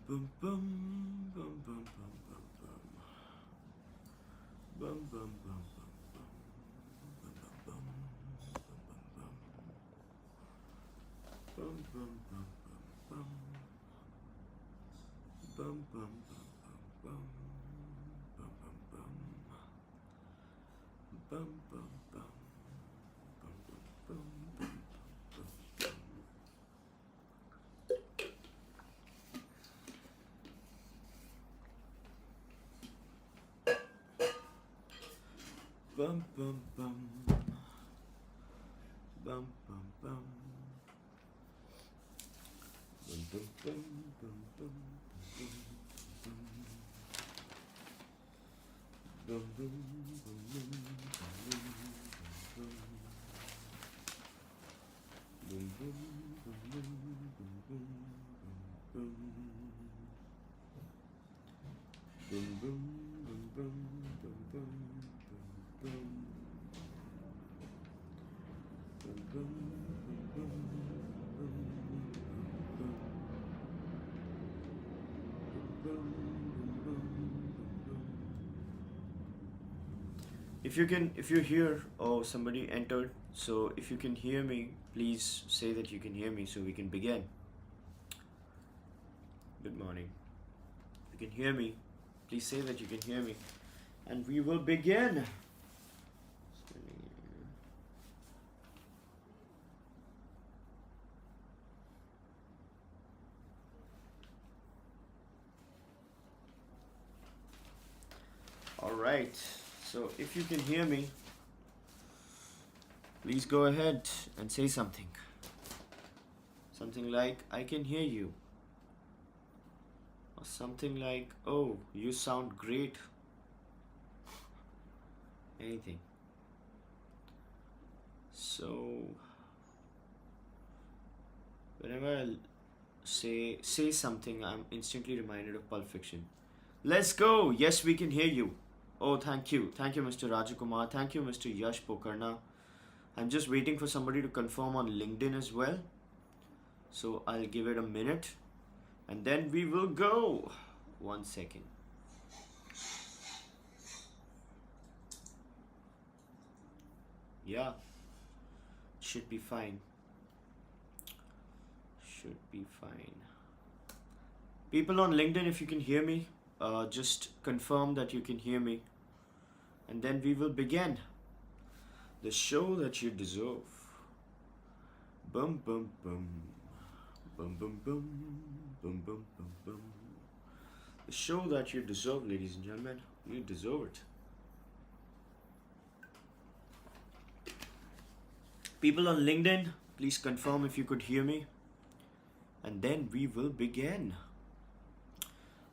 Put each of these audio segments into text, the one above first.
bum bum bum bum bum bum bum bum bum bum bum bum bum bum bum bum bum bum bum. Bum bum bum bum bum bum bum bum bum bum bum bum bum if you hear, oh, somebody entered, so if you can hear me, please say that you can hear me so we can begin. Good morning. If you can hear me, please say that you can hear me, and we will begin. All right, so if you can hear me, please go ahead and say something. Something like, I can hear you. Or something like, oh, you sound great. Anything. So, whenever I say something, I'm instantly reminded of Pulp Fiction. Let's go. Yes, we can hear you. Oh, thank you. Thank you, Mr. Rajakumar. Thank you, Mr. Yash Pokarna. I'm just waiting for somebody to confirm on LinkedIn as well. So I'll give it a minute and then we will go. 1 second. Yeah, should be fine. Should be fine. People on LinkedIn, if you can hear me, just confirm that you can hear me, and then we will begin the show that you deserve. Bum bum bum bum bum bum bum bum bum bum. The show that you deserve, ladies and gentlemen. You deserve it. People on LinkedIn, please confirm if you could hear me, and then we will begin.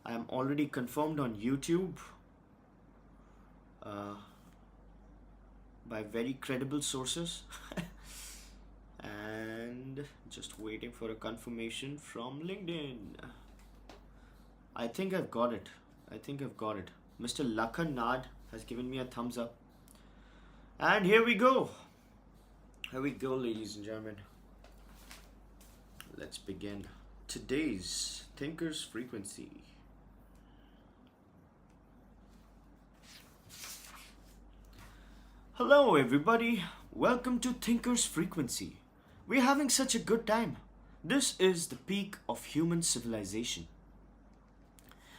I am already confirmed on YouTube by very credible sources and just waiting for a confirmation from LinkedIn. I think I've got it. Mr. Lakhan Nad has given me a thumbs up. And here we go. Ladies and gentlemen. Let's begin today's Thinker's Frequency. Hello everybody, welcome to Thinker's Frequency. We're having such a good time. This is the peak of human civilization.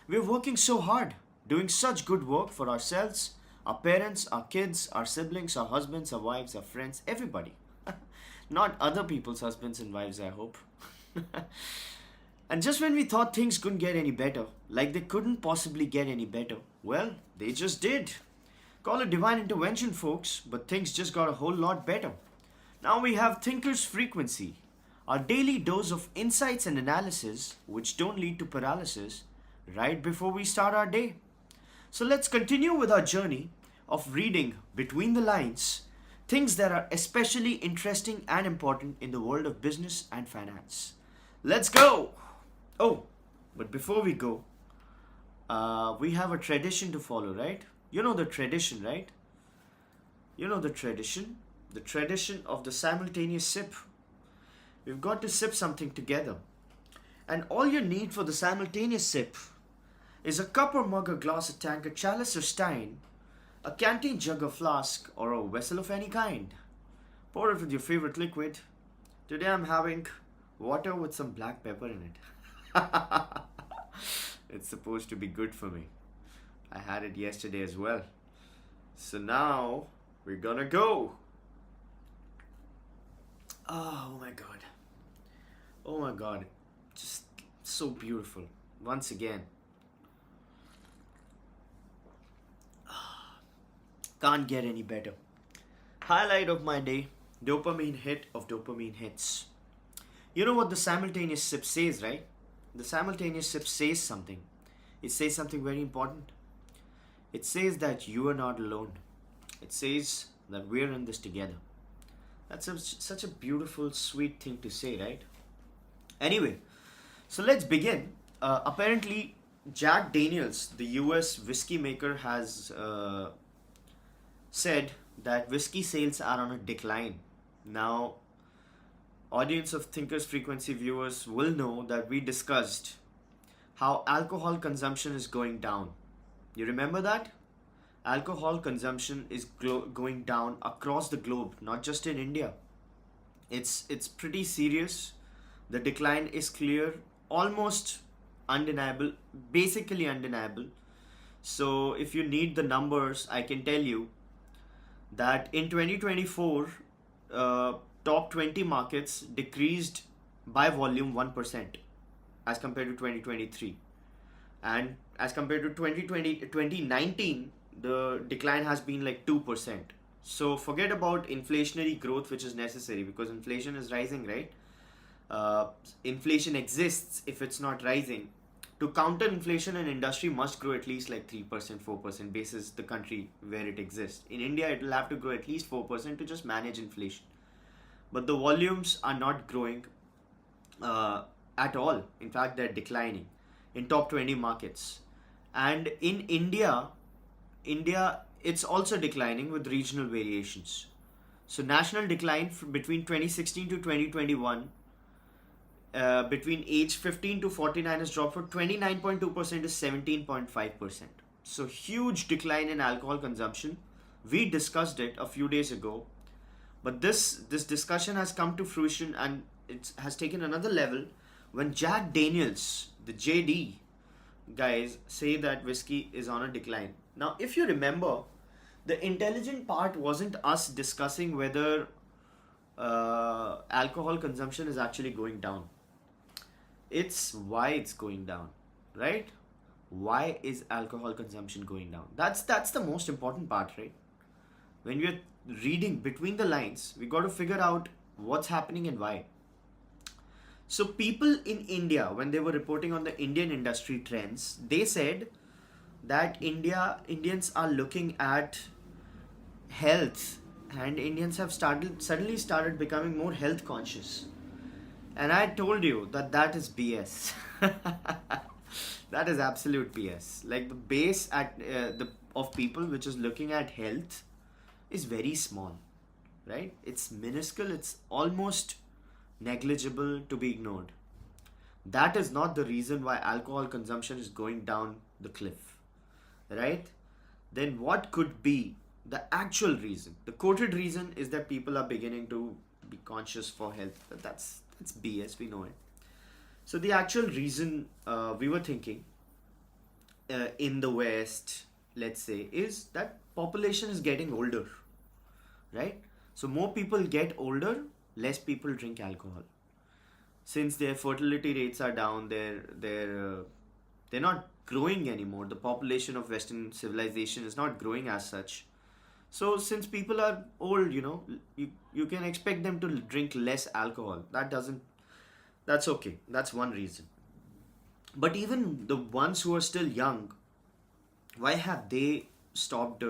We're working so hard, doing such good work for ourselves, our parents, our kids, our siblings, our husbands, our wives, our friends, everybody. Not other people's husbands and wives, I hope. And just when we thought things couldn't get any better, like they couldn't possibly get any better, well, they just did. Call it divine intervention, folks, but things just got a whole lot better. Now we have Thinker's Frequency, our daily dose of insights and analysis which don't lead to paralysis right before we start our day. So let's continue with our journey of reading between the lines things that are especially interesting and important in the world of business and finance. Let's go! Oh, but before we go, we have a tradition to follow, right? You know the tradition, right? You know the tradition of the simultaneous sip. We've got to sip something together. And all you need for the simultaneous sip is a cup or mug, a glass, a tank, a chalice or stein, a canteen jug or flask, or a vessel of any kind. Pour it with your favorite liquid. Today I'm having water with some black pepper in it. It's supposed to be good for me. I had it yesterday as well. So now we're gonna go. Oh my god. Oh my god. Just so beautiful. Once again. Can't get any better. Highlight of my day. Dopamine hit of dopamine hits. You know what the simultaneous sip says, right? The simultaneous sip says something. It says something very important. It says that you are not alone. It says that we're in this together. Such a beautiful, sweet thing to say, right? Anyway, so let's begin. Apparently, Jack Daniels, the US whiskey maker, has said that whiskey sales are on a decline. Now, audience of Thinkers Frequency viewers will know that we discussed how alcohol consumption is going down. You remember that? Alcohol consumption is going down across the globe, not just in India. It's pretty serious. The decline is clear, almost undeniable, basically undeniable. So if you need the numbers, I can tell you that in 2024, top 20 markets decreased by volume 1% as compared to 2023. And as compared to 2019, the decline has been like 2%. So forget about inflationary growth, which is necessary because inflation is rising, right? Inflation exists if it's not rising. To counter inflation, an industry must grow at least like 3%, 4% basis the country where it exists. In India, it will have to grow at least 4% to just manage inflation. But the volumes are not growing at all. In fact, they're declining in top 20 markets. And in India, it's also declining with regional variations. So national decline between 2016 to 2021 between age 15 to 49 has dropped from 29.2% to 17.5%. So huge decline in alcohol consumption. We discussed it a few days ago, but this discussion has come to fruition and it has taken another level when Jack Daniels, the JD guys, say that whiskey is on a decline. Now, if you remember, the intelligent part wasn't us discussing whether alcohol consumption is actually going down. It's why it's going down, right? Why is alcohol consumption going down? That's the most important part, right? When we're reading between the lines, we got to figure out what's happening and why. So people in India, when they were reporting on the Indian industry trends, they said that Indians are looking at health and Indians have suddenly started becoming more health conscious. And I told you that is BS. That is absolute BS. Like the base of people which is looking at health is very small, right? It's minuscule. It's almost negligible to be ignored. That is not the reason why alcohol consumption is going down the cliff, right? Then what could be the actual reason? The quoted reason is that people are beginning to be conscious for health. That's BS, we know it. So the actual reason we were thinking in the West, let's say, is that population is getting older, right? So more people get older, less people drink alcohol. Since their fertility rates are down, they're not growing anymore. The population of Western civilization is not growing as such. So since people are old, you can expect them to drink less alcohol. That's okay. That's one reason. But even the ones who are still young, why have they stopped,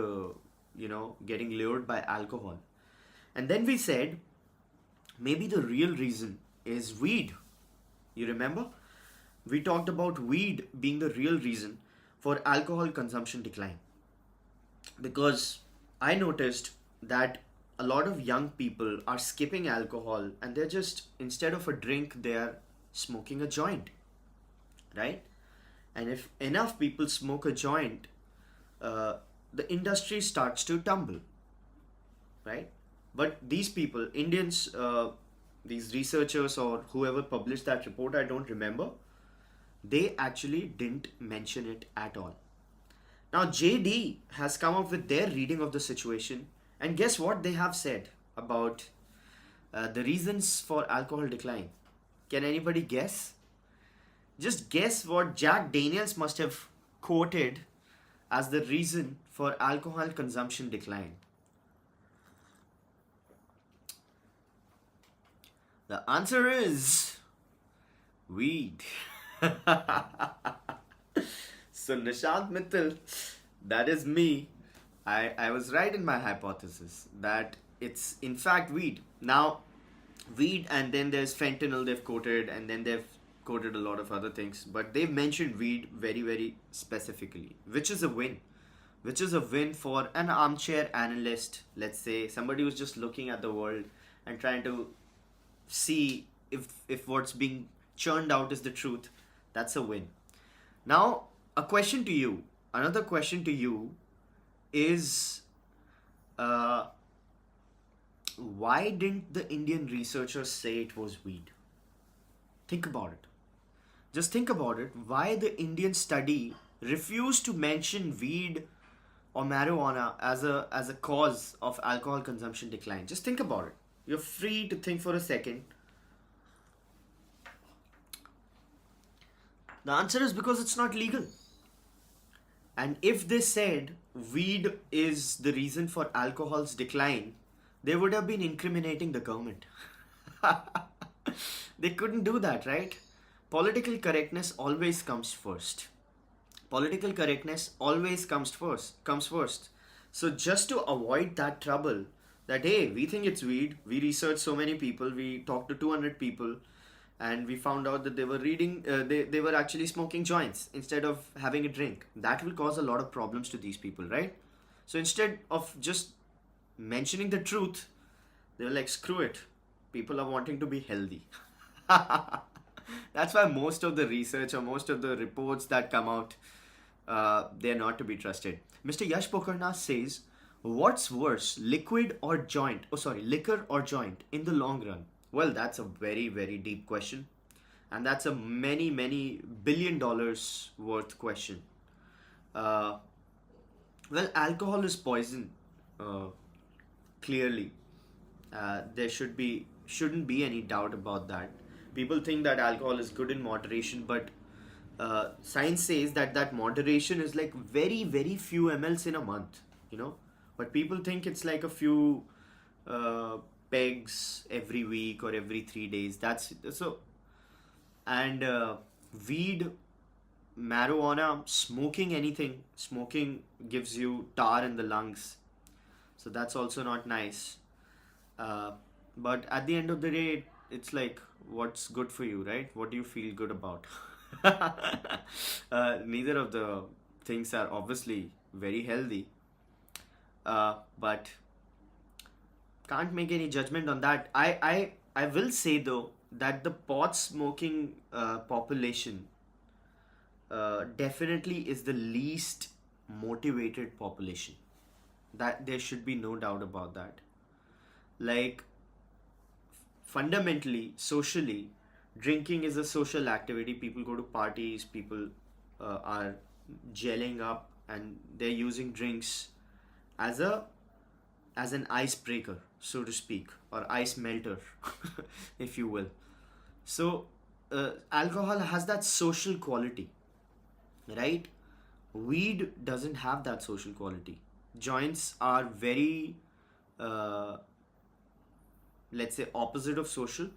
getting lured by alcohol? And then we said, maybe the real reason is weed. You remember? We talked about weed being the real reason for alcohol consumption decline. Because I noticed that a lot of young people are skipping alcohol and they're just, instead of a drink, they're smoking a joint. right? And if enough people smoke a joint, uh, the industry starts to tumble, right? But these people, Indians, these researchers or whoever published that report, I don't remember, they actually didn't mention it at all. Now, JD has come up with their reading of the situation, and guess what they have said about the reasons for alcohol decline? Can anybody guess? Just guess what Jack Daniels must have quoted as the reason for alcohol consumption decline. The answer is weed. So Nishant Mittal, that is me. I was right in my hypothesis that it's in fact weed. Now, weed and then there's fentanyl they've quoted, and then they've quoted a lot of other things, but they've mentioned weed very, very specifically, which is a win. Which is a win for an armchair analyst, let's say, somebody who's just looking at the world and trying to see if what's being churned out is the truth. That's a win. Now, a question to you, another question to you is, uh, why didn't the Indian researchers say it was weed? Think about it. Just think about it. Why the Indian study refused to mention weed or marijuana as a cause of alcohol consumption decline? Just think about it. You're free to think for a second. The answer is because it's not legal. And if they said weed is the reason for alcohol's decline, they would have been incriminating the government. They couldn't do that, right? Political correctness always comes first. Political correctness always comes first. So just to avoid that trouble, that hey, we think it's weed, we researched so many people, we talked to 200 people, and we found out that they were they were actually smoking joints instead of having a drink. That will cause a lot of problems to these people, right? So instead of just mentioning the truth, they were like, screw it, people are wanting to be healthy. That's why most of the research or most of the reports that come out, they're not to be trusted. Mr. Yash Pokarna says, what's worse, liquid or joint? Oh, sorry, liquor or joint in the long run? Well, that's a very, very deep question. And that's a many, many $1 billion worth question. Uh, well, alcohol is poison, uh, clearly. There shouldn't be any doubt about that. People think that alcohol is good in moderation, but science says that that moderation is like very, very few mls in a month, you know. But people think it's like a few uh, pegs every week or every 3 days. That's so. And weed, marijuana, smoking anything, smoking gives you tar in the lungs, so that's also not nice. uh, but at the end of the day, it's like, what's good for you, right? What do you feel good about? Neither of the things are obviously very healthy, but can't make any judgment on that. I will say though that the pot smoking population definitely is the least motivated population. That there should be no doubt about that. Like, fundamentally, socially, drinking is a social activity. People go to parties, people are gelling up, and they're using drinks as a as an icebreaker, so to speak, or ice melter, if you will. So, alcohol has that social quality, right? Weed doesn't have that social quality. Joints are very, uh, let's say, opposite of social.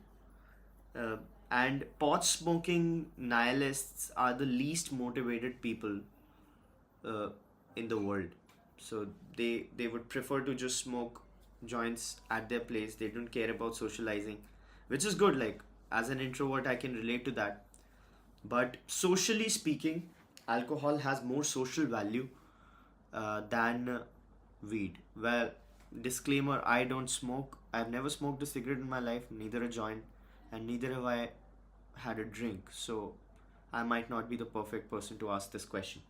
Uh, and pot smoking nihilists are the least motivated people uh, in the world. So they would prefer to just smoke joints at their place. They don't care about socializing, which is good. Like, as an introvert, I can relate to that. But socially speaking, alcohol has more social value than weed. Well, disclaimer: I don't smoke. I've never smoked a cigarette in my life, neither a joint, and neither have I had a drink. So I might not be the perfect person to ask this question.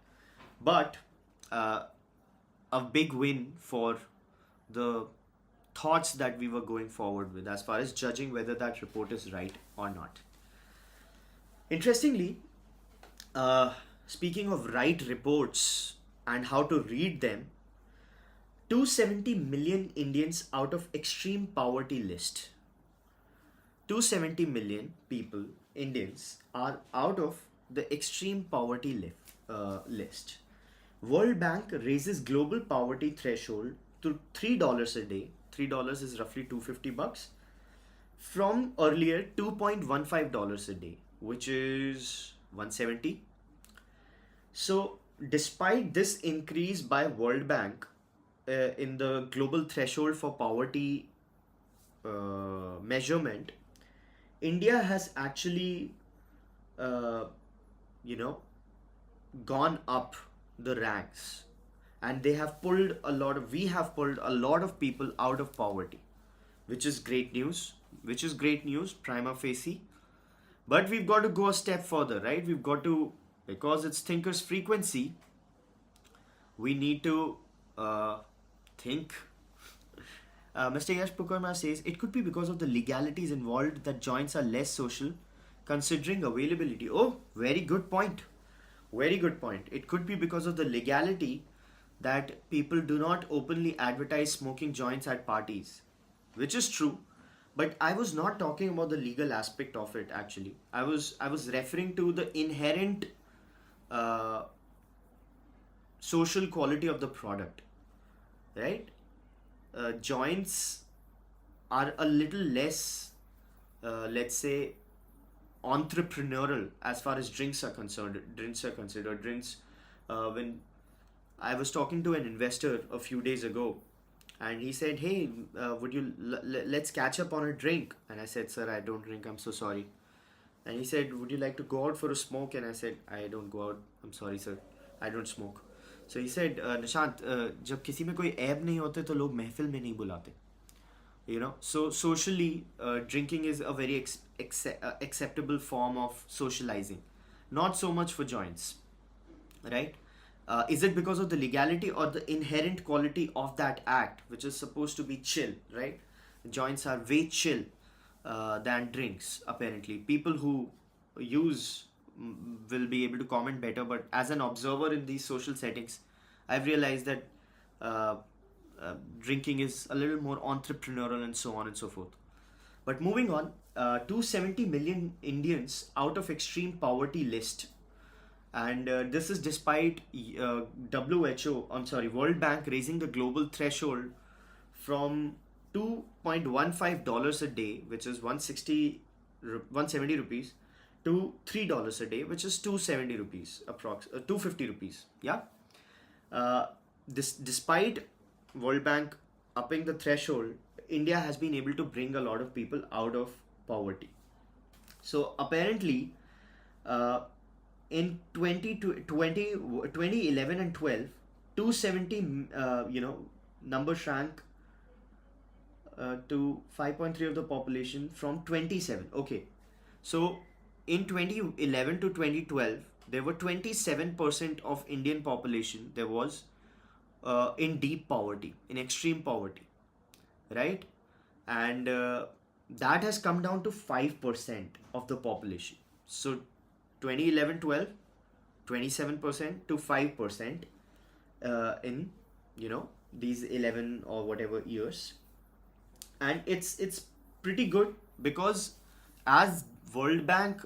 But uh, a big win for the thoughts that we were going forward with as far as judging whether that report is right or not. Interestingly, uh, speaking of right reports and how to read them, 270 million Indians out of extreme poverty list. 270 million people, Indians, are out of the extreme poverty list. World Bank raises global poverty threshold to $3 a day. $3 is roughly 250 bucks from earlier $2.15 a day, which is 170. So, despite this increase by World Bank in the global threshold for poverty measurement, India has actually, uh, you know, gone up the ranks, and we have pulled a lot of people out of poverty, which is great news. Which is great news, prima facie. But we've got to go a step further, right? We've got to, because it's thinkers' frequency, we need to think. Mr. Yash Pukarma says it could be because of the legalities involved that joints are less social, considering availability. Oh, very good point. Very good point. It could be because of the legality that people do not openly advertise smoking joints at parties, which is true. But I was not talking about the legal aspect of it actually. I was referring to the inherent uh, social quality of the product, right? Joints are a little less, let's say, entrepreneurial as far as drinks are concerned. Drinks. When I was talking to an investor a few days ago, and he said, "Hey, would you let's catch up on a drink?" And I said, "Sir, I don't drink. I'm so sorry." And he said, "Would you like to go out for a smoke?" And I said, "I don't go out. I'm sorry, sir. I don't smoke." So he said, "Nishant, जब किसी में कोई ऐब नहीं होते तो लोग महफिल में नहीं बुलाते." So socially, drinking is a very acceptable form of socializing. Not so much for joints, right? Is it because of the legality or the inherent quality of that act, which is supposed to be chill, right? Joints are way chill than drinks, apparently. People who use will be able to comment better, but as an observer in these social settings, I've realized that uh, drinking is a little more entrepreneurial and so on and so forth. But moving on, 270 million Indians out of extreme poverty list, and this is despite World Bank raising the global threshold from $2.15 a day, which is 170 rupees, to $3 a day, which is 270 rupees, 250 rupees. Yeah. This despite World Bank upping the threshold, India has been able to bring a lot of people out of poverty. So apparently, uh, in 2011 and 12, 270, number shrank to 5.3 of the population from 27. Okay, so in 2011 to 2012, there were 27% of Indian population. There was in deep poverty, in extreme poverty, right? And that has come down to 5% of the population. So 2011-12, 27% to 5% in these 11 or whatever years. And it's pretty good because as World Bank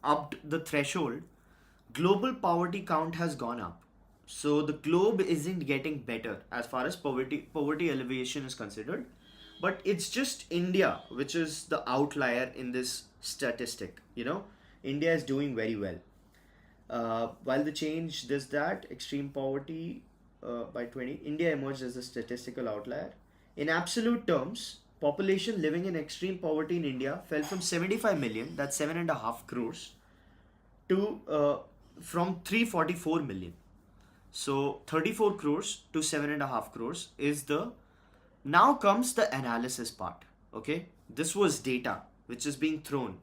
upped the threshold, global poverty count has gone up. So the globe isn't getting better as far as poverty alleviation is considered, but it's just India which is the outlier in this statistic. India is doing very well. While the change this that extreme poverty by 20, India emerged as a statistical outlier. In absolute terms, population living in extreme poverty in India fell from 75 million, that's 7.5 crores, to from 344 million. So 34 crores to 7.5 crores is the. Now comes the analysis part. Okay, this was data which is being thrown.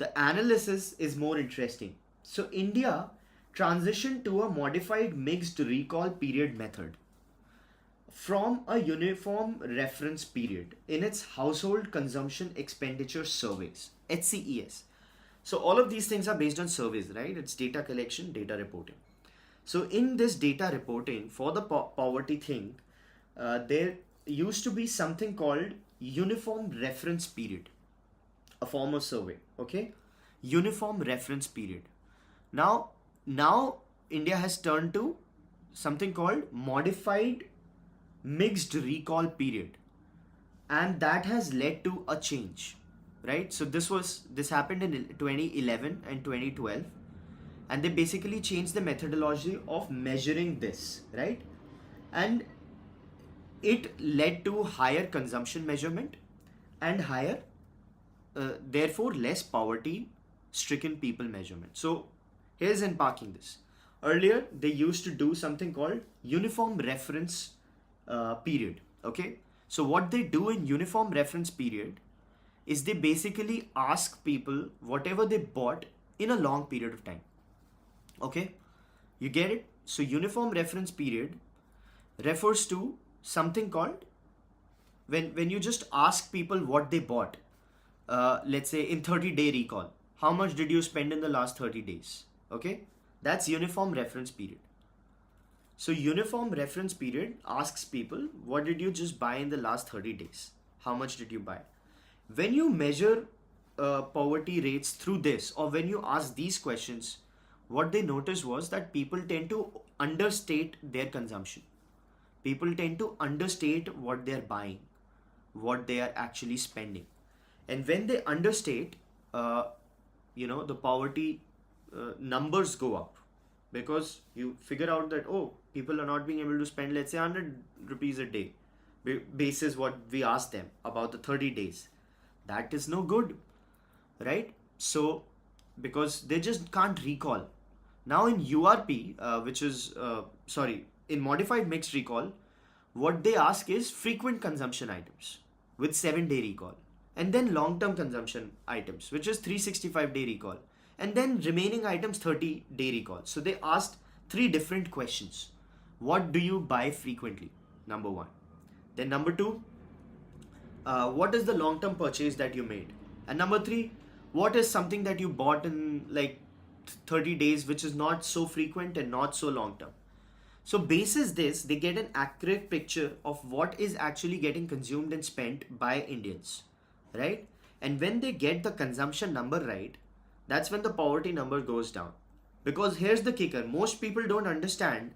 The analysis is more interesting. So India transitioned to a modified mixed recall period method from a uniform reference period in its household consumption expenditure surveys, HCES. So all of these things are based on surveys, right? It's data collection, data reporting. So in this data reporting for the poverty thing, there used to be something called uniform reference period, a form of survey. Okay, uniform reference period. Now India has turned to something called modified mixed recall period, and that has led to a change, right? So this happened in 2011 and 2012, and they basically changed the methodology of measuring this, right? And it led to higher consumption measurement and higher, therefore less poverty stricken people measurement. So here's unpacking this. Earlier they used to do something called uniform reference period. Okay, so what they do in uniform reference period is they basically ask people whatever they bought in a long period of time. Okay, you get it? So uniform reference period refers to something called when you just ask people what they bought, let's say in 30-day recall, how much did you spend in the last 30 days? Okay, that's uniform reference period. So uniform reference period asks people, what did you just buy in the last 30 days? How much did you buy? When you measure poverty rates through this, or when you ask these questions, what they noticed was that people tend to understate their consumption. People tend to understate what they're buying, what they are actually spending. And when they understate, the poverty numbers go up, because you figure out that, oh, people are not being able to spend, let's say, 100 rupees a day, basis what we asked them about the 30 days. That is no good, right? So because they just can't recall. Now in URP, in modified mixed recall, what they ask is frequent consumption items with 7-day recall, and then long-term consumption items, which is 365-day recall, and then remaining items 30-day recall. So they asked 3 different questions. What do you buy frequently? Number 1. Then number 2, what is the long-term purchase that you made? And number 3, what is something that you bought in like 30 days which is not so frequent and not so long-term? So basis this, they get an accurate picture of what is actually getting consumed and spent by Indians, right? And when they get the consumption number right, that's when the poverty number goes down. Because here's the kicker, most people don't understand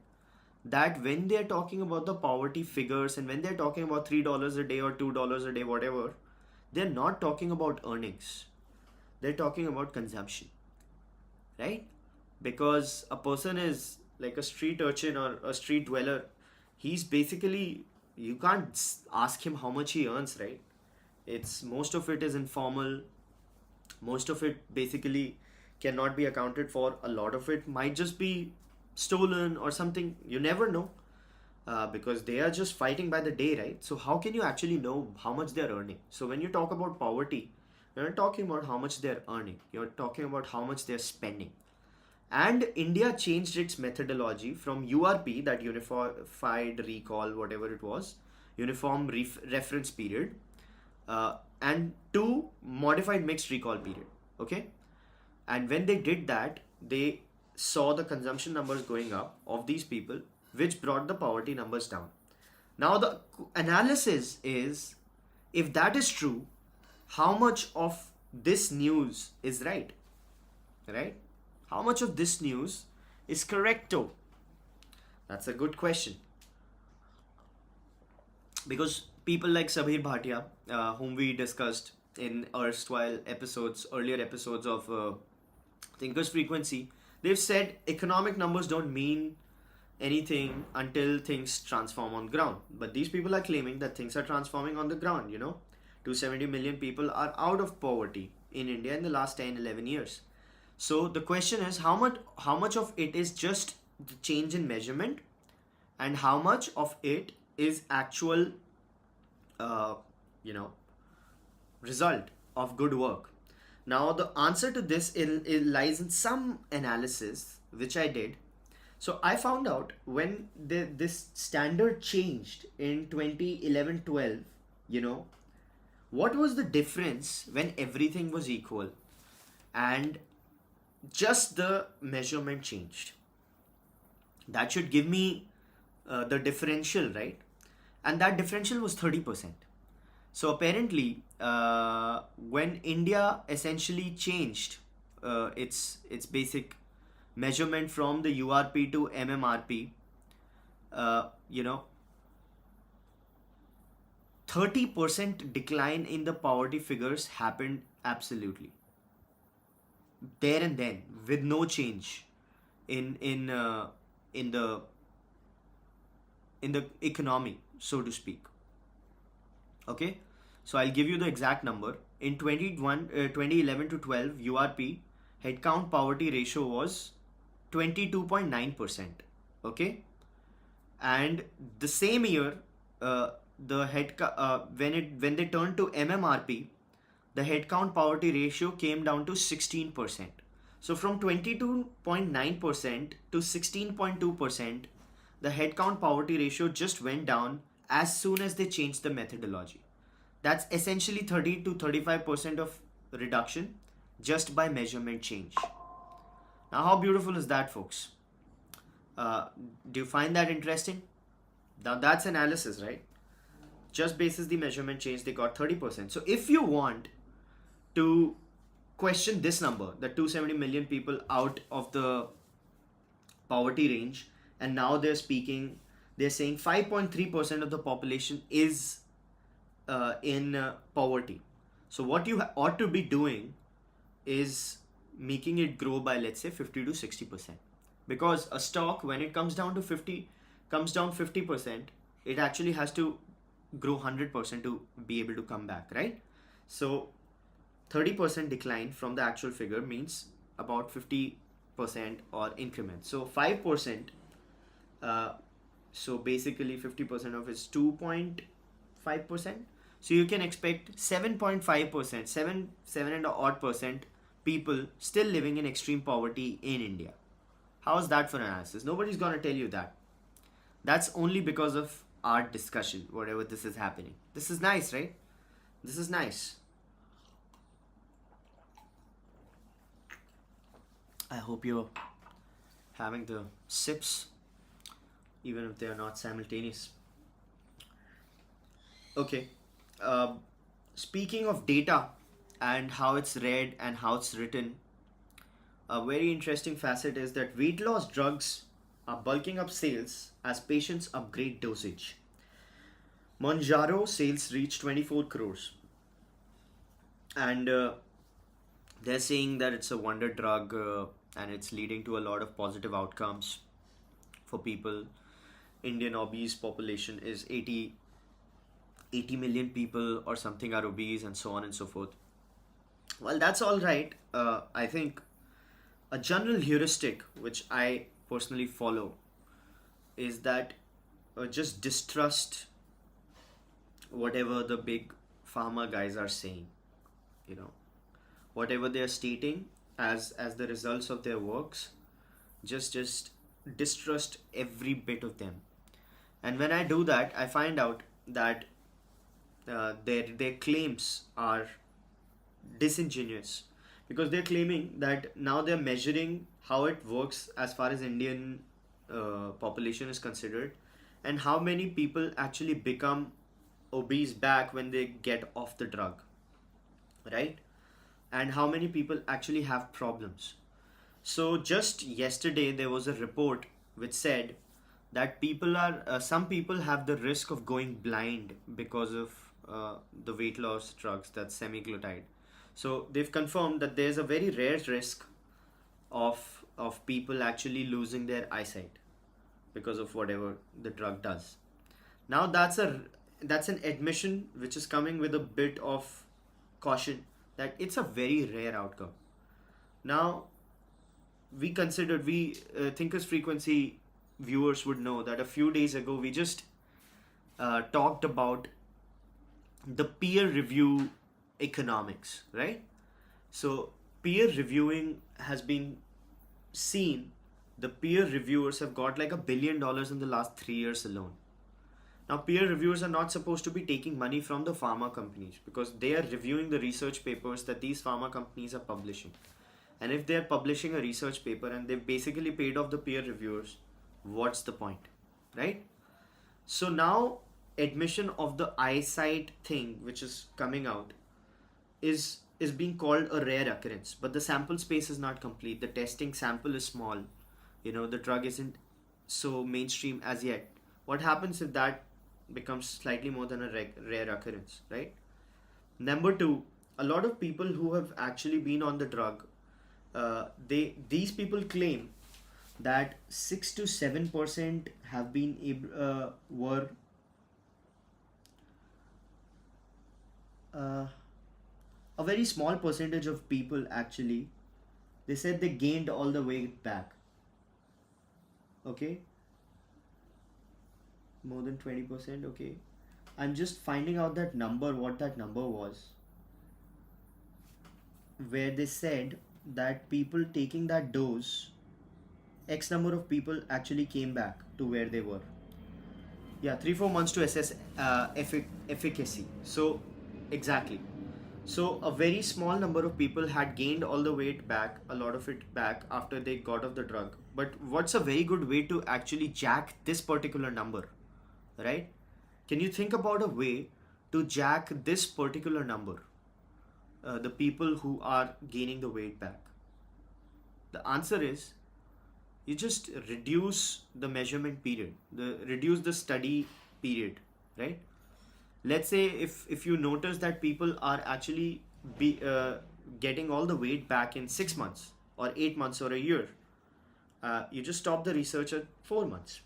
that when they're talking about the poverty figures and when they're talking about $3 a day or $2 a day, whatever, they're not talking about earnings. They're talking about consumption, right? Because a person is like a street urchin or a street dweller. He's basically, you can't ask him how much he earns, right? It's most of it is informal. Most of it basically cannot be accounted for. A lot of it might just be stolen or something. You never know, because they are just fighting by the day, right? So how can you actually know how much they're earning? So when you talk about poverty, you're not talking about how much they're earning. You're talking about how much they're spending. And India changed its methodology from URP, that unified recall, whatever it was, uniform reference period, and to modified mixed recall period. Okay, and when they did that, they saw the consumption numbers going up of these people, which brought the poverty numbers down. Now the analysis is, if that is true, how much of this news is right? How much of this news is correcto? That's a good question. Because people like Sabir Bhatia, whom we discussed in earlier episodes of Thinkers Frequency, they've said economic numbers don't mean anything until things transform on ground. But these people are claiming that things are transforming on the ground, 270 million people are out of poverty in India in the last 10-11 years. So the question is, how much of it is just the change in measurement, and how much of it is actual result of good work? Now, the answer to this it lies in some analysis which I did. So, I found out when this standard changed in 2011-12, you know, what was the difference when everything was equal and just the measurement changed? That should give me the differential, right? And that differential was 30%. So apparently, when India essentially changed its basic measurement from the URP to MMRP, you know, 30% decline in the poverty figures happened absolutely there and then with no change in the in the economy, so to speak. Okay, so I'll give you the exact number. In 2011 to 12 URP, headcount poverty ratio was 22.9%. Okay, and the same year, when they turned to MMRP, the headcount poverty ratio came down to 16%. So from 22.9% to 16.2%, the headcount poverty ratio just went down as soon as they changed the methodology. That's essentially 30 to 35% of reduction just by measurement change. Now, how beautiful is that, folks? Do you find that interesting? Now, that's analysis, right? Just basis the measurement change, they got 30%. So, if you want to question this number, the 270 million people out of the poverty range, and now they're saying 5.3% of the population is in poverty. So what you ought to be doing is making it grow by, let's say, 50 to 60%, because a stock, when it comes down 50%, it actually has to grow 100% to be able to come back, right? So 30% decline from the actual figure means about 50% or increment. So 5%, so basically 50% of is 2.5%. So you can expect 7.5%, 7 and odd percent people still living in extreme poverty in India. How is that for analysis? Nobody's gonna tell you that. That's only because of our discussion, whatever this is happening. This is nice, right? This is nice. I hope you're having the sips, even if they are not simultaneous. Okay. Speaking of data and how it's read and how it's written, a very interesting facet is that weight loss drugs are bulking up sales as patients upgrade dosage. Monjaro sales reached 24 crores, and they're saying that it's a wonder drug and it's leading to a lot of positive outcomes for people. Indian obese population is 80 million people or something are obese, and so on and so forth. Well, that's all right. I think a general heuristic which I personally follow is that just distrust whatever the big pharma guys are saying. You know, whatever they are stating as the results of their works, just distrust every bit of them. And when I do that, I find out that their claims are disingenuous, because they're claiming that now they're measuring how it works as far as Indian population is considered, and how many people actually become obese back when they get off the drug, right? And how many people actually have problems. So just yesterday there was a report which said that some people have the risk of going blind because of the weight loss drugs, that's semaglutide. So they've confirmed that there's a very rare risk of people actually losing their eyesight because of whatever the drug does. Now that's an admission which is coming with a bit of caution that it's a very rare outcome. Now we Thinkers Frequency viewers would know that a few days ago we just talked about the peer review economics, right? So peer reviewing has been seen. The peer reviewers have got like $1 billion in the last 3 years alone. Now, peer reviewers are not supposed to be taking money from the pharma companies because they are reviewing the research papers that these pharma companies are publishing. And if they're publishing a research paper and they've basically paid off the peer reviewers, what's the point? Right? So now, admission of the eyesight thing, which is coming out, is being called a rare occurrence, but the sample space is not complete. The testing sample is small. The drug isn't so mainstream as yet. What happens if that becomes slightly more than a rare occurrence, right? Number two, a lot of people who have actually been on the drug, these people claim that 6 to 7% have been were a very small percentage of people actually, they said they gained all the weight back. Okay, more than 20%. Okay, I'm just finding out that number, what that number was, where they said that people taking that dose, X number of people actually came back to where they were. Yeah, 3-4 months to assess efficacy. So, exactly. So, a very small number of people had gained all the weight back, a lot of it back after they got off the drug. But what's a very good way to actually jack this particular number, right? Can you think about a way to jack this particular number? The people who are gaining the weight back. The answer is you just reduce the measurement period, reduce the study period, right? Let's say if you notice that people are actually getting all the weight back in 6 months or 8 months or a year, you just stop the research at 4 months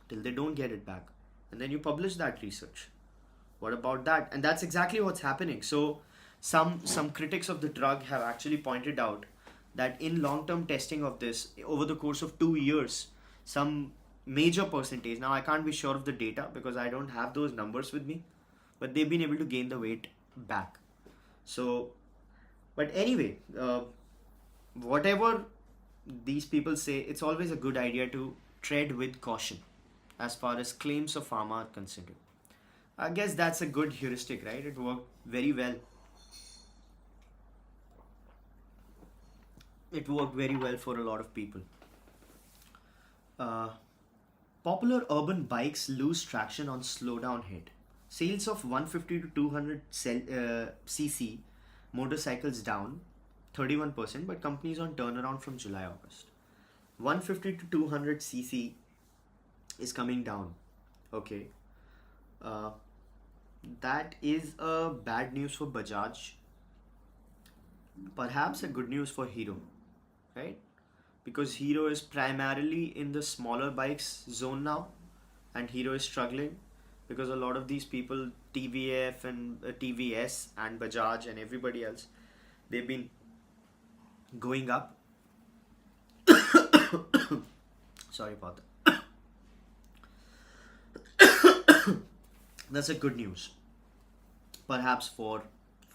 till they don't get it back, and then you publish that research. What about that? And that's exactly what's happening. So some critics of the drug have actually pointed out that in long-term testing of this over the course of 2 years, some major percentage, now I can't be sure of the data because I don't have those numbers with me, but they've been able to gain the weight back. So, but anyway, whatever these people say, it's always a good idea to tread with caution as far as claims of pharma are concerned. I guess that's a good heuristic, right? It worked very well. It worked very well for a lot of people. Popular urban bikes lose traction on slowdown hit. Sales of 150 to 200 cc motorcycles down 31%, but companies on turnaround from July August. 150 to 200 cc is coming down. Okay. That is a bad news for Bajaj. Perhaps a good news for Hero, right? Because Hero is primarily in the smaller bikes zone now, and Hero is struggling because a lot of these people, TVF and TVS and Bajaj and everybody else, they've been going up. Sorry about that. That's a good news, perhaps for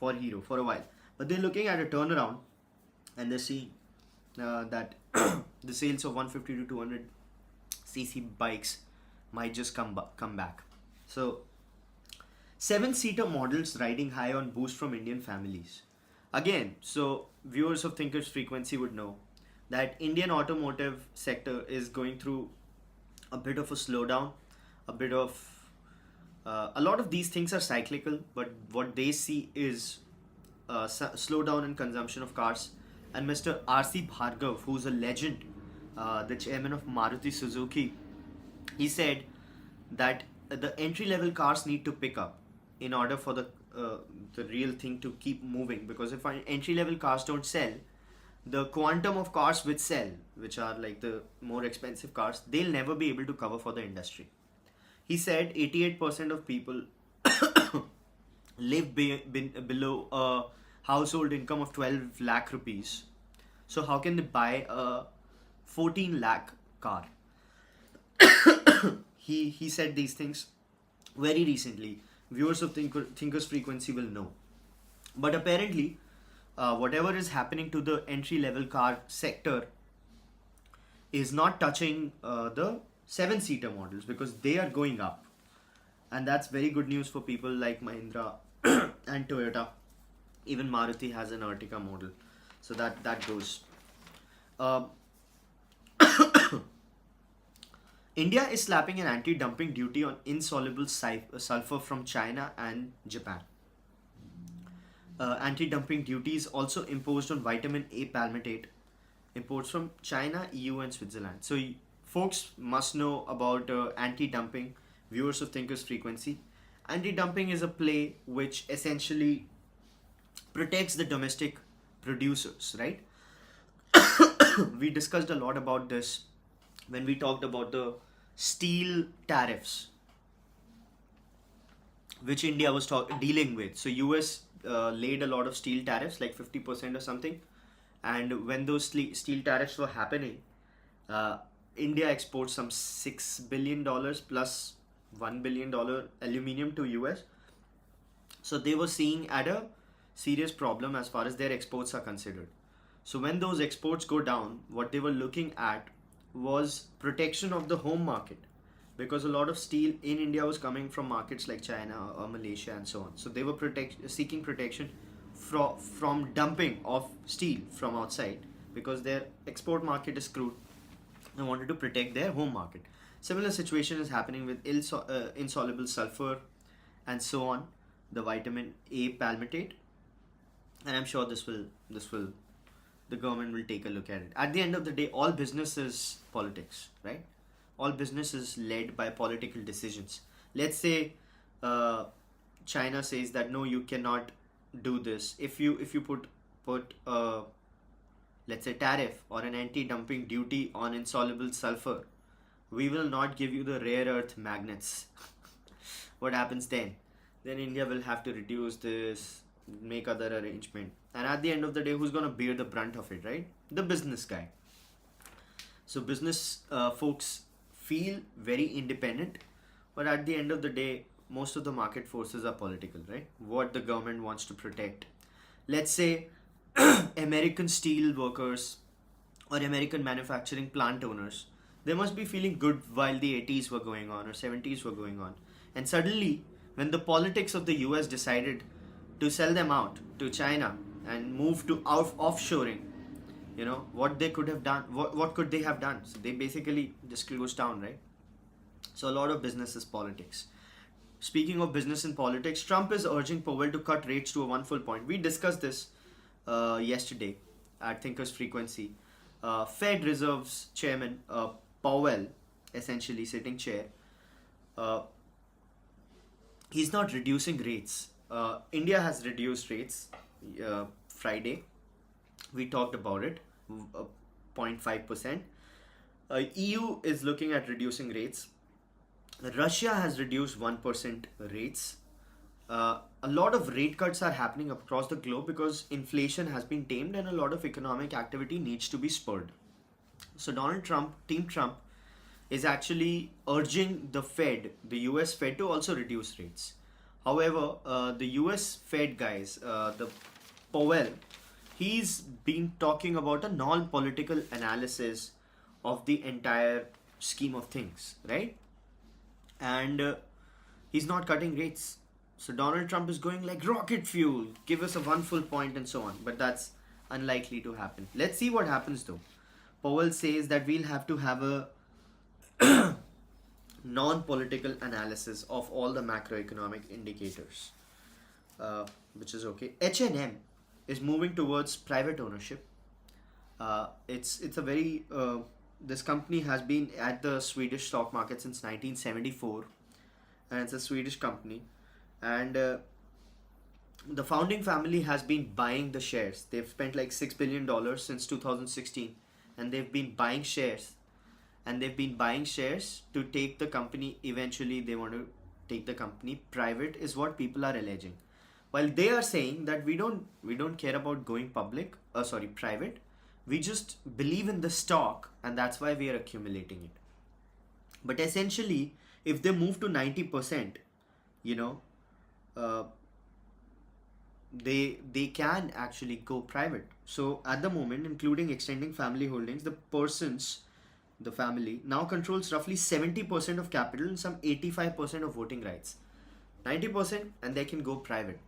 Hero for a while. But they're looking at a turnaround, and they're seeing that the sales of 150 to 200 cc bikes might just come back. So, 7-seater models riding high on boost from Indian families. Again, so viewers of Thinkers Frequency would know that Indian automotive sector is going through a bit of a slowdown, a lot of these things are cyclical, but what they see is slowdown in consumption of cars. And Mr. R.C. Bhargav, who's a legend, the chairman of Maruti Suzuki, he said that the entry-level cars need to pick up in order for the real thing to keep moving. Because if entry-level cars don't sell, the quantum of cars which sell, which are like the more expensive cars, they'll never be able to cover for the industry. He said 88% of people live below a household income of 12 lakh rupees. So how can they buy a 14 lakh car? He said these things very recently. Viewers of Thinkers Frequency will know. But apparently, whatever is happening to the entry level car sector is not touching the seven seater models because they are going up, and that's very good news for people like Mahindra and Toyota. Even Maruti has an Ertiga model, so that goes. Um India is slapping an anti-dumping duty on insoluble sulfur from China and Japan. Anti-dumping duties also imposed on vitamin A palmitate imports from China, EU, and Switzerland. So, folks must know about anti-dumping. Viewers of Thinkers Frequency. Anti-dumping is a play which essentially protects the domestic producers, right? We discussed a lot about this when we talked about the steel tariffs which India was dealing with. So US laid a lot of steel tariffs, like 50% or something. And when those steel tariffs were happening, uh, India exports some $6 billion plus $1 billion aluminium to US. So they were seeing at a serious problem as far as their exports are considered. So when those exports go down, what they were looking at was protection of the home market, because a lot of steel in India was coming from markets like China or Malaysia and so on. So they were seeking protection from dumping of steel from outside because their export market is screwed. They wanted to protect their home market. Similar situation is happening with insoluble sulfur and so on, the vitamin A palmitate, and I'm sure this will the government will take a look at it. At the end of the day, all business is politics, right? All business is led by political decisions. Let's say China says that no, you cannot do this. If you put let's say tariff or an anti-dumping duty on insoluble sulfur, we will not give you the rare earth magnets. What happens then? Then India will have to reduce this, make other arrangement, and at the end of the day, who's gonna bear the brunt of it, right? The business guy. So business folks feel very independent, but at the end of the day, most of the market forces are political, right? What the government wants to protect. Let's say American steel workers or American manufacturing plant owners, they must be feeling good while the 80s were going on or 70s were going on. And suddenly, when the politics of the US decided to sell them out to China and move to offshoring, what they could have done, what could they have done? So they basically just closed down, right? So a lot of business is politics. Speaking of business and politics, Trump is urging Powell to cut rates to a one full point. We discussed this yesterday at Thinkers Frequency. Fed Reserve's chairman, Powell, essentially sitting chair, uh, he's not reducing rates. India has reduced rates Friday. We talked about it, 0.5%. EU is looking at reducing rates. Russia has reduced 1% rates. A lot of rate cuts are happening across the globe because inflation has been tamed and a lot of economic activity needs to be spurred. So Donald Trump, Team Trump, is actually urging the Fed, the US Fed, to also reduce rates. However, the US Fed guys, the Powell, he's been talking about a non-political analysis of the entire scheme of things, right? And he's not cutting rates. So Donald Trump is going like rocket fuel, give us a one full point and so on. But that's unlikely to happen. Let's see what happens though. Powell says that we'll have to have a non-political analysis of all the macroeconomic indicators, which is okay. H&M is moving towards private ownership. It's a very this company has been at the Swedish stock market since 1974, and it's a Swedish company, and the founding family has been buying the shares. They've spent like $6 billion since 2016, and they've been buying shares, to take the company. Eventually they want to take the company private, is what people are alleging, while they are saying that we don't care about going private. We just believe in the stock and that's why we are accumulating it. But essentially, if they move to 90%, uh, they can actually go private. So at the moment, including extending family holdings, the family now controls roughly 70% of capital and some 85% of voting rights. 90% and they can go private.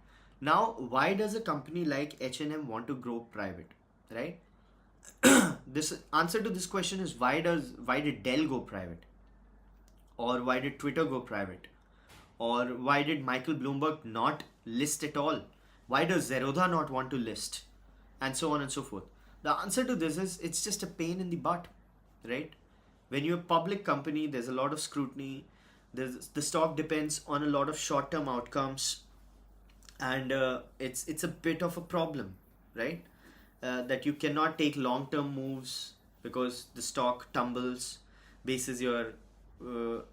Now, why does a company like H&M want to go private, right? This answer to this question is why did Dell go private, or why did Twitter go private, or why did Michael Bloomberg not list at all? Why does Zerodha not want to list? And so on and so forth. The answer to this is it's just a pain in the butt, right? When you're a public company, there's a lot of scrutiny. The stock depends on a lot of short-term outcomes, and it's a bit of a problem, right? That you cannot take long-term moves because the stock tumbles basis your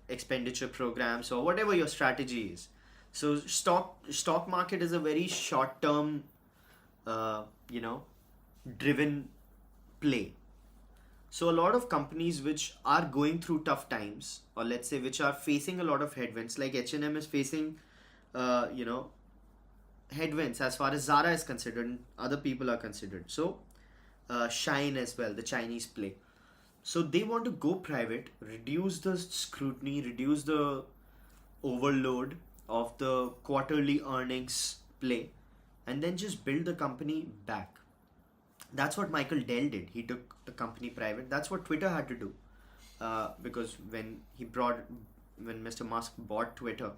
expenditure programs or whatever your strategy is. So stock market is a very short-term, you know, driven play. So a lot of companies which are going through tough times, or let's say which are facing a lot of headwinds, like H&M is facing, you know, headwinds as far as Zara is considered and other people are considered. So Shine as well, the Chinese play. So they want to go private, reduce the scrutiny, reduce the overload of the quarterly earnings play, and then just build the company back. That's what Michael Dell did. He took the company private. That's what Twitter had to do, because when Mr. Musk bought Twitter,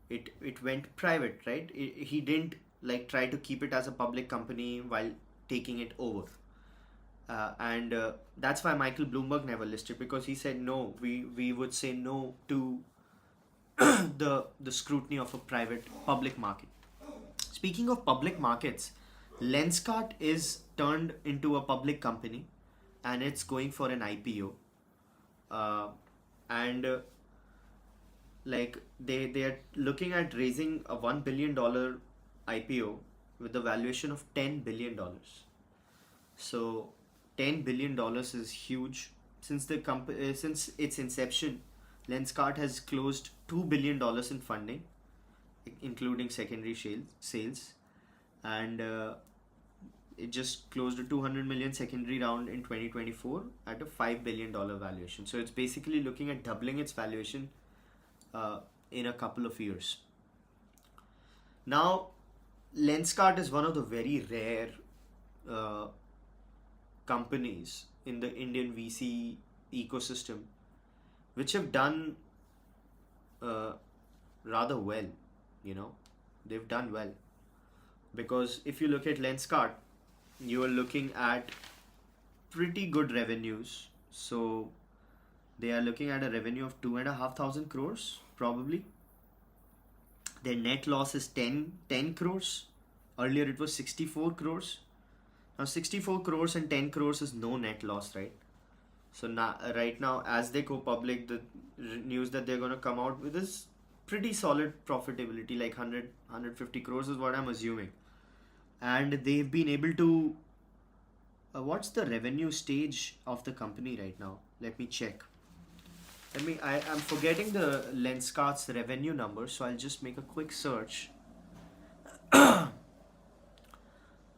it went private, right? He didn't like try to keep it as a public company while taking it over. And that's why Michael Bloomberg never listed, because he said no. We would say no to the scrutiny of a private public market. Speaking of public markets, Lenskart is turned into a public company, and it's going for an IPO. And like they are looking at raising a $1 billion IPO with a valuation of $10 billion. So $10 billion is huge. Since its inception, Lenskart has closed $2 billion in funding, including secondary sales, and it just closed a 200 million secondary round in 2024 at a $5 billion valuation. So it's basically looking at doubling its valuation in a couple of years. Now, Lenskart is one of the very rare uh, companies in the Indian VC ecosystem which have done uh, rather well. You know, they've done well, because if you look at Lenskart, you are looking at pretty good revenues. So they are looking at a revenue of 2,500 crores probably. Their net loss is 10 crores. Earlier it was 64 crores. Now 64 crores and 10 crores is no net loss, right? So now, right now, as they go public, the news that they're going to come out with is pretty solid profitability, like 150 crores is what I'm assuming. And they've been able to. What's the revenue stage of the company right now? Let me check. I'm forgetting the Lenskart's revenue number, so I'll just make a quick search.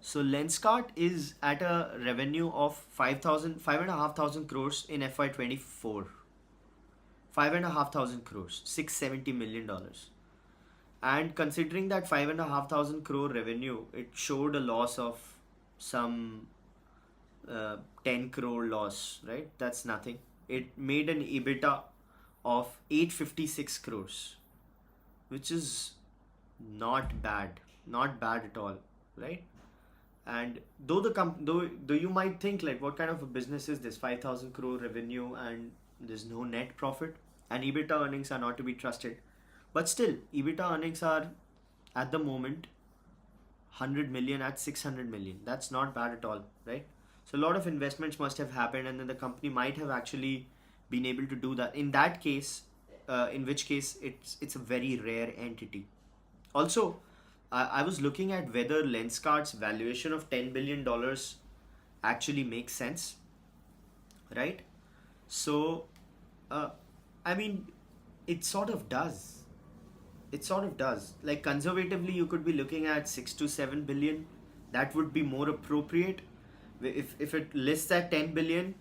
So Lenskart is at a revenue of 5,500 crores in FY24. 5,500 crores, $670 million. And considering that 5,500 crore revenue, it showed a loss of some 10 crore loss, right? That's nothing. It made an EBITDA of 856 crores, which is not bad at all, right? And though you might think like, what kind of a business is this? 5,000 crore revenue and there's no net profit, and EBITDA earnings are not to be trusted. But still, EBITDA earnings are at the moment 100 million at 600 million. That's not bad at all, right? So a lot of investments must have happened, and then the company might have actually been able to do that. In that case, in which case it's a very rare entity. Also, I was looking at whether Lenskart's valuation of $10 billion actually makes sense, right? So, uh, I mean, it sort of does. It sort of does. Like conservatively, you could be looking at 6 to 7 billion. That would be more appropriate. If it lists at 10 billion,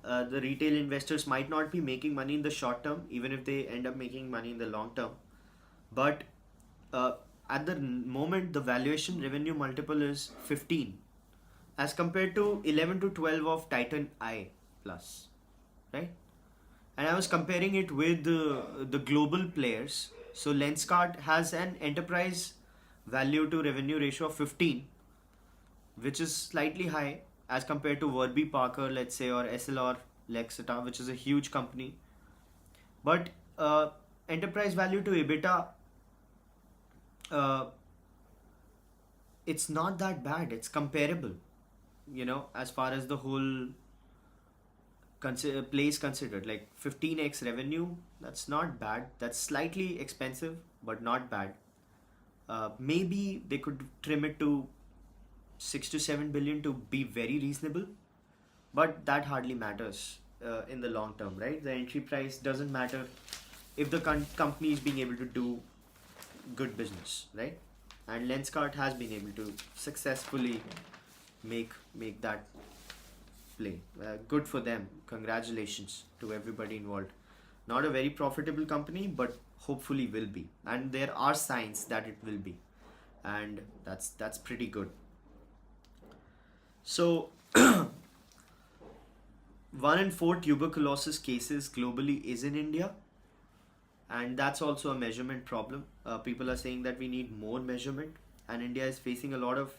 the retail investors might not be making money in the short term, even if they end up making money in the long term. But uh, at the moment, the valuation revenue multiple is 15 as compared to 11 to 12 of Titan I plus, right? And I was comparing it with the global players. So Lenskart has an enterprise value to revenue ratio of 15, which is slightly high as compared to Warby Parker, let's say, or SLR Lexita, which is a huge company. But enterprise value to EBITDA, uh, it's not that bad. It's comparable, as far as the whole place considered. Like 15x revenue, that's not bad. That's slightly expensive, but not bad. Maybe they could trim it to 6 to 7 billion to be very reasonable, but that hardly matters in the long term, right? The entry price doesn't matter if the company is being able to do good business, right? And Lenskart has been able to successfully make that play. Good for them. Congratulations to everybody involved. Not a very profitable company, but hopefully will be. And there are signs that it will be, and that's pretty good. So, 1 in 4 tuberculosis cases globally is in India, and that's also a measurement problem. People are saying that we need more measurement, and India is facing a lot of.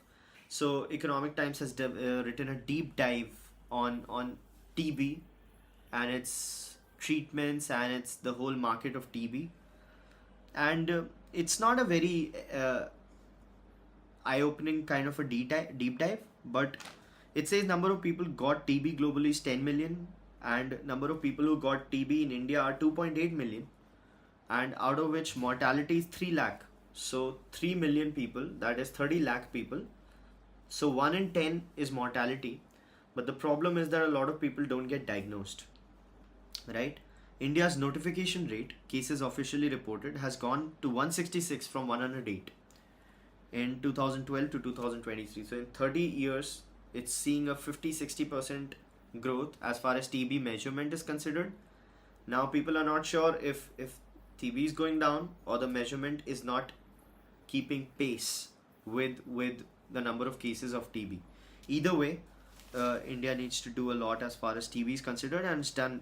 So, Economic Times has written a deep dive on TB and its treatments and it's the whole market of TB, and it's not a very eye-opening kind of a deep dive, but it says number of people got TB globally is 10 million, and number of people who got TB in India are 2.8 million, and out of which mortality is 3 lakh. So 3 million people, that is 30 lakh people. So 1 in 10 is mortality, but the problem is that a lot of people don't get diagnosed, right? India's notification rate, cases officially reported, has gone to 166 from 108 in 2012 to 2023. So in 30 years, it's seeing a 50-60% growth as far as TB measurement is considered. Now people are not sure if TB is going down or the measurement is not keeping pace with the number of cases of TB. Either way, India needs to do a lot as far as TB is considered, and it's done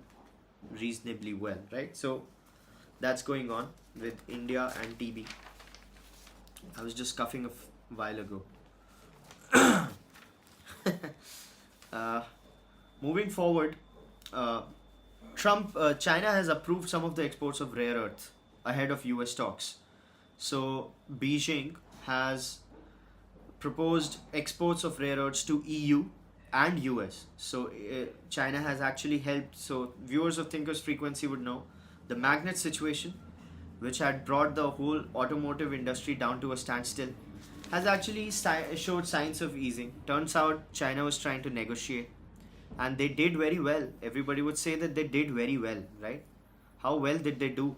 reasonably well, right? So that's going on with India and TB. I was just coughing a while ago. Moving forward, China has approved some of the exports of rare earth ahead of US talks. So Beijing has proposed exports of rare earths to EU and US. So China has actually helped. So viewers of Thinkers Frequency would know the magnet situation, which had brought the whole automotive industry down to a standstill, has actually showed signs of easing. Turns out China was trying to negotiate, and they did very well. Everybody would say that they did very well, right? How well did they do?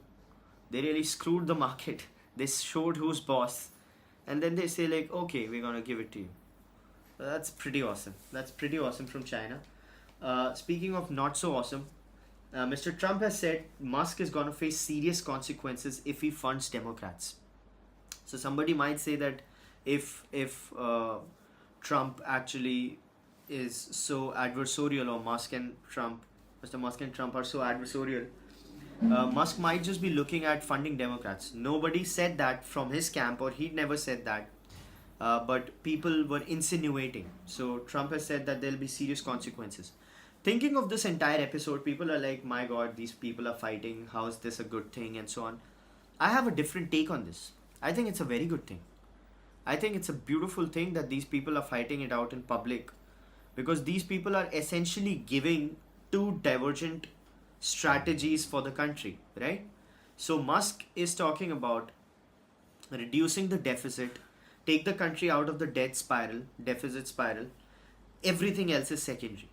They really screwed the market. They showed who's boss, and then they say like, okay, we're gonna give it to you. That's pretty awesome. That's pretty awesome from China. Speaking of not so awesome, Mr. Trump has said Musk is going to face serious consequences if he funds Democrats. So somebody might say that if Trump actually is so adversarial, or Mr. Musk and Trump are so adversarial, Musk might just be looking at funding Democrats. Nobody said that from his camp, or he never said that. But people were insinuating. So Trump has said that there'll be serious consequences. Thinking of this entire episode, people are like, my God, these people are fighting. How is this a good thing? And so on. I have a different take on this. I think it's a very good thing. I think it's a beautiful thing that these people are fighting it out in public, because these people are essentially giving two divergent strategies for the country, right? So Musk is talking about reducing the deficit, take the country out of the deficit spiral. Everything else is secondary,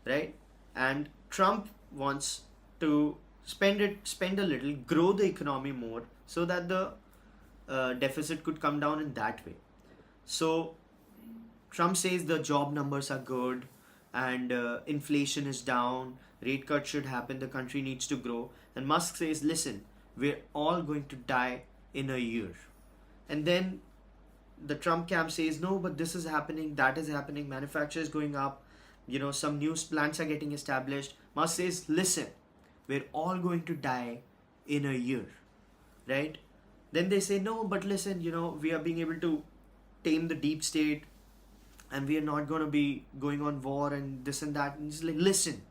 right? And Trump wants to spend a little, grow the economy more, so that the deficit could come down in that way. So Trump says the job numbers are good and inflation is down, rate cut should happen, the country needs to grow. And Musk says, listen, we're all going to die in a year. And then the Trump camp says, no, but this is happening, that is happening, manufacture is going up, some new plants are getting established. Musk says, listen, we're all going to die in a year, right? Then they say, no, but listen, we are being able to tame the deep state and we are not going to be going on war and this and that. And it's like, listen,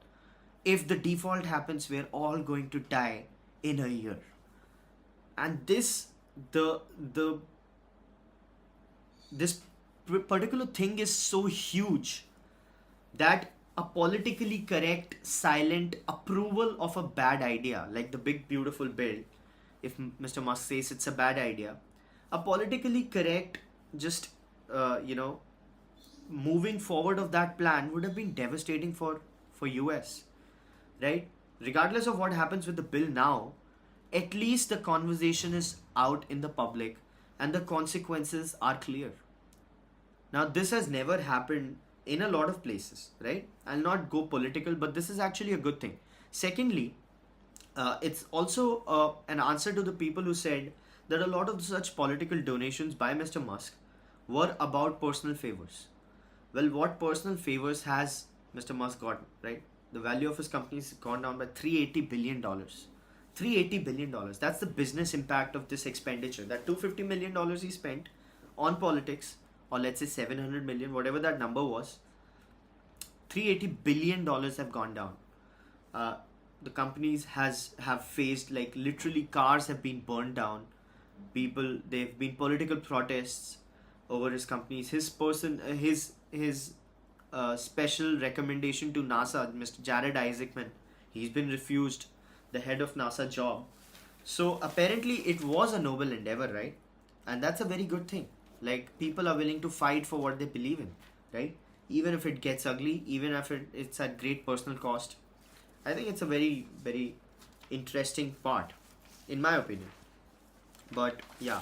if the default happens, we're all going to die in a year. And this particular thing is so huge that a politically correct, silent approval of a bad idea, like the big beautiful bill, if Mr. Musk says it's a bad idea, a politically correct, just moving forward of that plan would have been devastating for US, right? Regardless of what happens with the bill now, at least the conversation is out in the public and the consequences are clear. Now, this has never happened in a lot of places, right? I'll not go political, but this is actually a good thing. Secondly, it's also an answer to the people who said that a lot of such political donations by Mr. Musk were about personal favors. Well, what personal favors has Mr. Musk gotten, right? The value of his company has gone down by $380 billion. $380 billion. That's the business impact of this expenditure. That $250 million he spent on politics, or let's say 700 million, whatever that number was, $380 billion have gone down. The companies have faced, like, literally cars have been burned down. They've been political protests over his companies. His special recommendation to NASA, Mr. Jared Isaacman, he's been refused the head of NASA job. So apparently it was a noble endeavor, right? And that's a very good thing. Like, people are willing to fight for what they believe in, right? Even if it gets ugly, even if it's at great personal cost. I think it's a very, very interesting part, in my opinion. But yeah,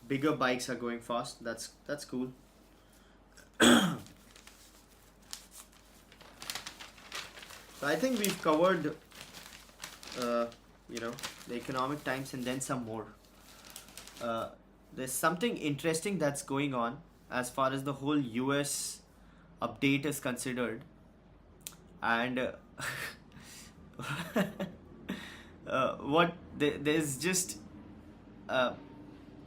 bigger bikes are going fast. That's cool. So I think we've covered, the economic times and then some more. There's something interesting that's going on as far as the whole US update is considered. And there's just a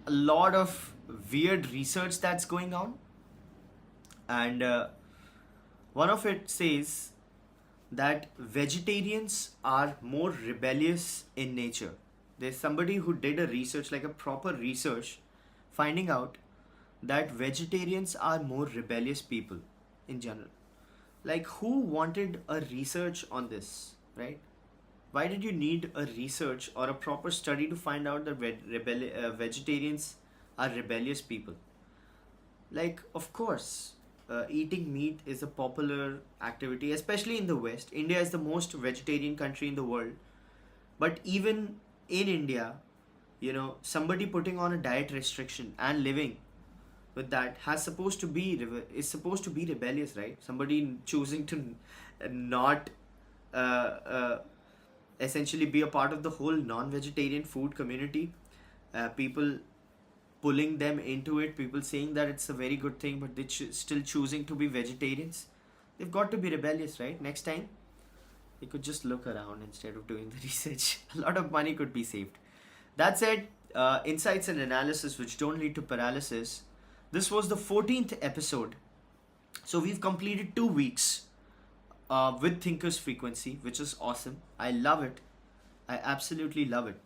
lot of weird research that's going on. And one of it says that vegetarians are more rebellious in nature. There's somebody who did a research, like a proper research, finding out that vegetarians are more rebellious people in general. Like, who wanted a research on this, right? Why did you need a research or a proper study to find out that vegetarians are rebellious people? Like, of course, eating meat is a popular activity, especially in the West. India is the most vegetarian country in the world. But even in India, somebody putting on a diet restriction and living with that is supposed to be rebellious, right? Somebody choosing to not essentially be a part of the whole non-vegetarian food community, people pulling them into it, people saying that it's a very good thing, but they're still choosing to be vegetarians. They've got to be rebellious, right? Next time, they could just look around instead of doing the research. A lot of money could be saved. That said, insights and analysis which don't lead to paralysis. This was the 14th episode. So we've completed 2 weeks with Thinker's Frequency, which is awesome. I love it. I absolutely love it.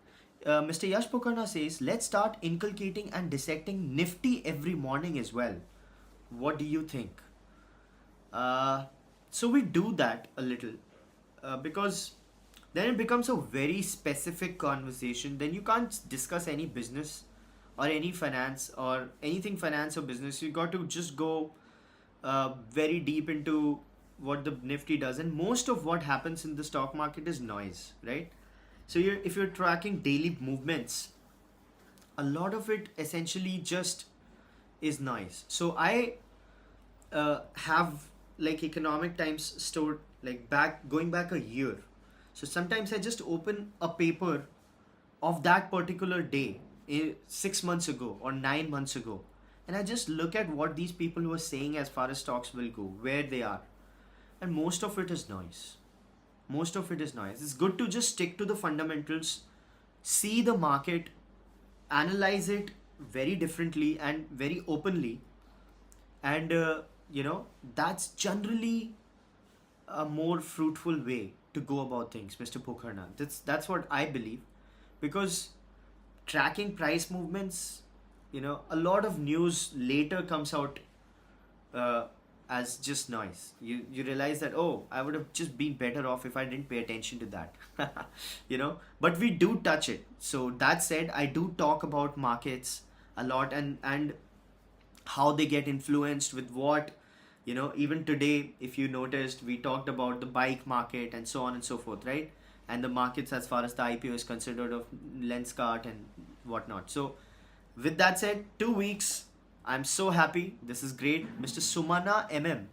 Mr. Yash Pokarna says, let's start inculcating and dissecting Nifty every morning as well. What do you think? So we do that a little because then it becomes a very specific conversation. Then you can't discuss any business or any finance or anything finance or business. You got to just go very deep into what the Nifty does. And most of what happens in the stock market is noise, right? So if you're tracking daily movements, a lot of it essentially just is noise. So I have like Economic Times stored like back going back a year. So sometimes I just open a paper of that particular day, 6 months ago or 9 months ago, and I just look at what these people were saying as far as stocks will go, where they are, and most of it is noise. Most of it is noise. It's good to just stick to the fundamentals, see the market, analyze it very differently and very openly, and that's generally a more fruitful way to go about things, Mr. Pokharna. That's what I believe, because tracking price movements, a lot of news later comes out uh, as just noise. You realize that, oh, I would have just been better off if I didn't pay attention to that. But we do touch it. So that said, I do talk about markets a lot, and how they get influenced with what. Even today, if you noticed, we talked about the bike market and so on and so forth, right? And the markets as far as the IPO is considered of Lenskart and whatnot. So with that said, 2 weeks, I'm so happy. This is great. Mr. Sumana MM.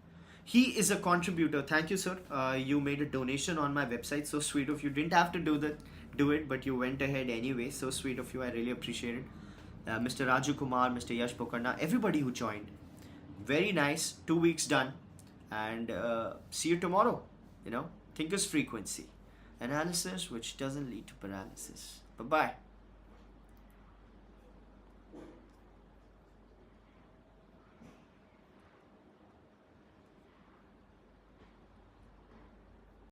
He is a contributor. Thank you, sir. You made a donation on my website. So sweet of you. Didn't have to do it, but you went ahead anyway. So sweet of you. I really appreciate it. Mr. Raju Kumar, Mr. Yash Pokarna, everybody who joined. Very nice. 2 weeks done. And see you tomorrow. Thinker's frequency. Analysis which doesn't lead to paralysis. Bye bye.